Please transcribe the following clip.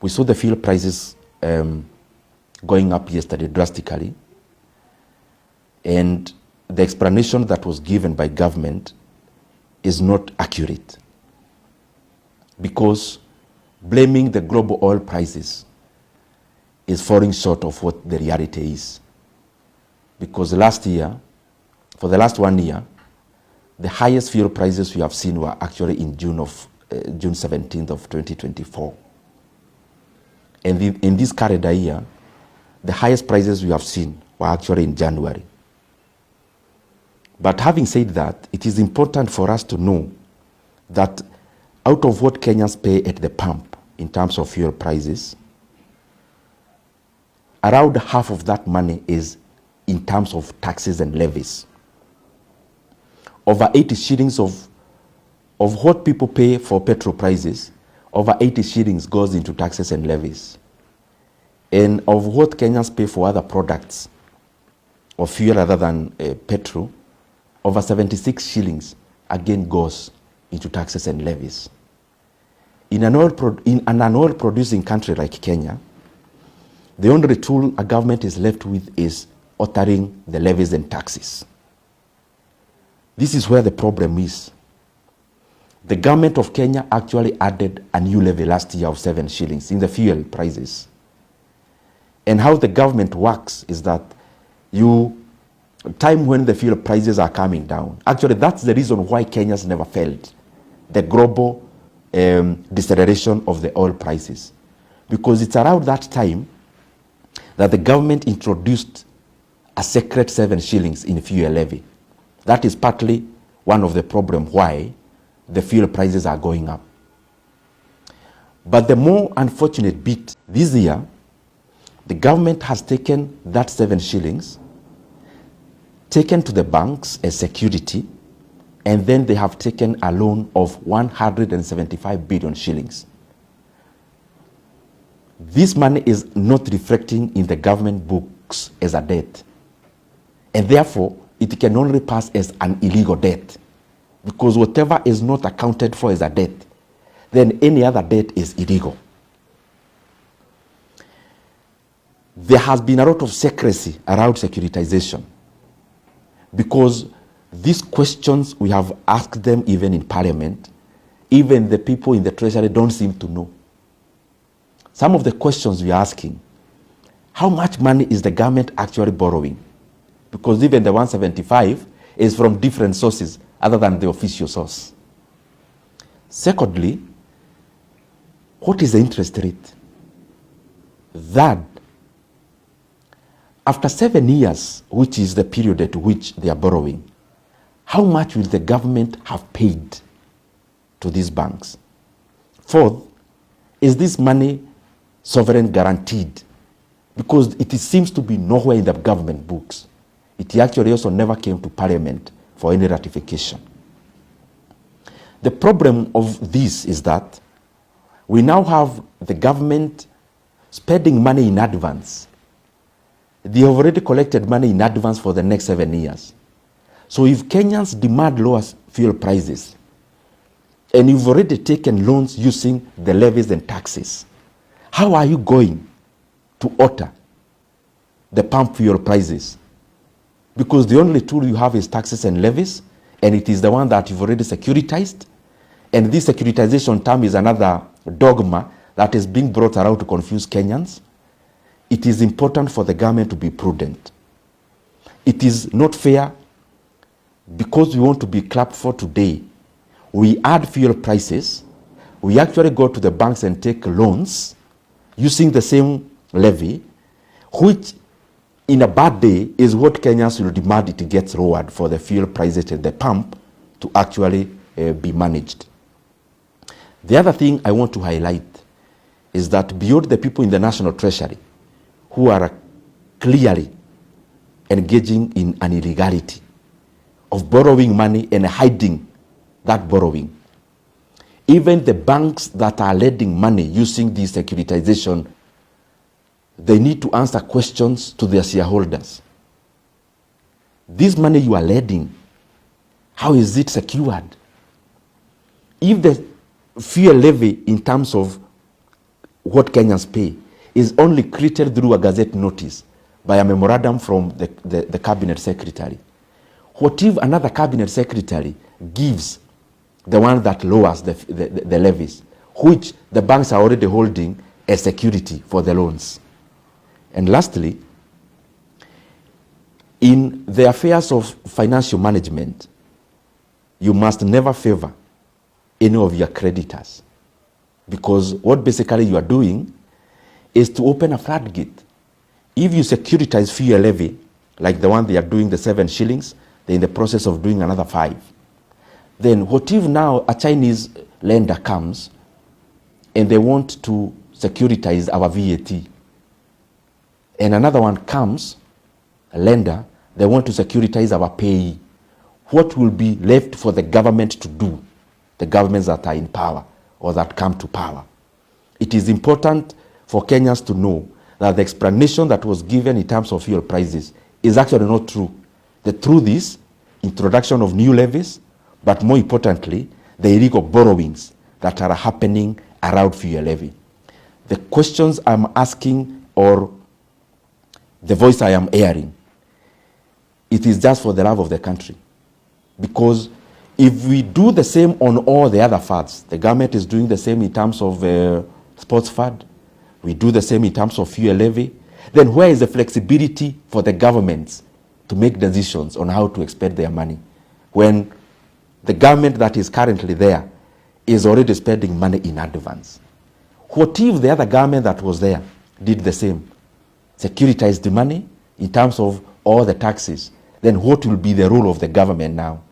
We saw the fuel prices going up yesterday drastically, and the explanation that was given by government is not accurate, because blaming the global oil prices is falling short of what the reality is. Because last year, for the last 1 year, the highest fuel prices we have seen were actually in June 17th of 2024. And in this calendar year, the highest prices we have seen were actually in January. But having said that, it is important for us to know that out of what Kenyans pay at the pump in terms of fuel prices, around half of that money is in terms of taxes and levies. Over 80 shillings of what people pay for petrol prices, over 80 shillings goes into taxes and levies. And of what Kenyans pay for other products or fuel other than petrol, over 76 shillings again goes into taxes and levies. In an oil producing country like Kenya, the only tool a government is left with is altering the levies and taxes. This is where the problem is. The government of Kenya actually added a new levy last year of 7 shillings in the fuel prices. And how the government works is that time when the fuel prices are coming down, actually that's the reason why Kenyans never felt the global deceleration of the oil prices. Because it's around that time that the government introduced a secret 7 shillings in fuel levy. That is partly one of the problems why the fuel prices are going up. But the more unfortunate bit, this year, the government has taken that 7 shillings, taken to the banks as security, and then they have taken a loan of 175 billion shillings. This money is not reflecting in the government books as a debt. And therefore, it can only pass as an illegal debt. Because whatever is not accounted for as a debt, then any other debt is illegal. There has been a lot of secrecy around securitization, because these questions, we have asked them even in Parliament, even the people in the Treasury don't seem to know. Some of the questions we are asking, how much money is the government actually borrowing? Because even the 175 is from different sources other than the official source. Secondly, what is the interest rate? Third, after 7 years, which is the period at which they are borrowing, how much will the government have paid to these banks? Fourth, is this money sovereign guaranteed? Because it seems to be nowhere in the government books. It actually also never came to Parliament for any ratification. The problem of this is that we now have the government spending money in advance. They have already collected money in advance for the next 7 years. So if Kenyans demand lower fuel prices, and you've already taken loans using the levies and taxes, how are you going to alter the pump fuel prices? Because the only tool you have is taxes and levies, and it is the one that you've already securitized. And this securitization term is another dogma that is being brought around to confuse Kenyans. It is important for the government to be prudent. It is not fair, because we want to be clapped for today. We add fuel prices. We actually go to the banks and take loans using the same levy, which in a bad day is what Kenyans will demand it gets lowered for the fuel prices at the pump to actually be managed. The other thing I want to highlight is that beyond the people in the National Treasury who are clearly engaging in an illegality of borrowing money and hiding that borrowing, even the banks that are lending money using this securitization, they need to answer questions to their shareholders. This money you are lending, how is it secured? If the fuel levy in terms of what Kenyans pay is only created through a gazette notice by a memorandum from the cabinet secretary. What if another cabinet secretary gives the one that lowers the levies, which the banks are already holding as security for the loans? And lastly, in the affairs of financial management, you must never favor any of your creditors, because what basically you are doing is to open a floodgate. If you securitize fuel levy, like the one they are doing, the 7 shillings, they're in the process of doing another 5. Then what if now a Chinese lender comes and they want to securitize our VAT? And another one comes, a lender, they want to securitize our payee. What will be left for the government to do, the governments that are in power or that come to power? It is important for Kenyans to know that the explanation that was given in terms of fuel prices is actually not true. The truth is introduction of new levies, but more importantly, the illegal borrowings that are happening around fuel levy. The questions I'm asking, or the voice I am airing, it is just for the love of the country. Because if we do the same on all the other fads, the government is doing the same in terms of sports fad, we do the same in terms of fuel levy, then where is the flexibility for the governments to make decisions on how to expend their money when the government that is currently there is already spending money in advance? What if the other government that was there did the same, securitized the money in terms of all the taxes? Then what will be the role of the government now?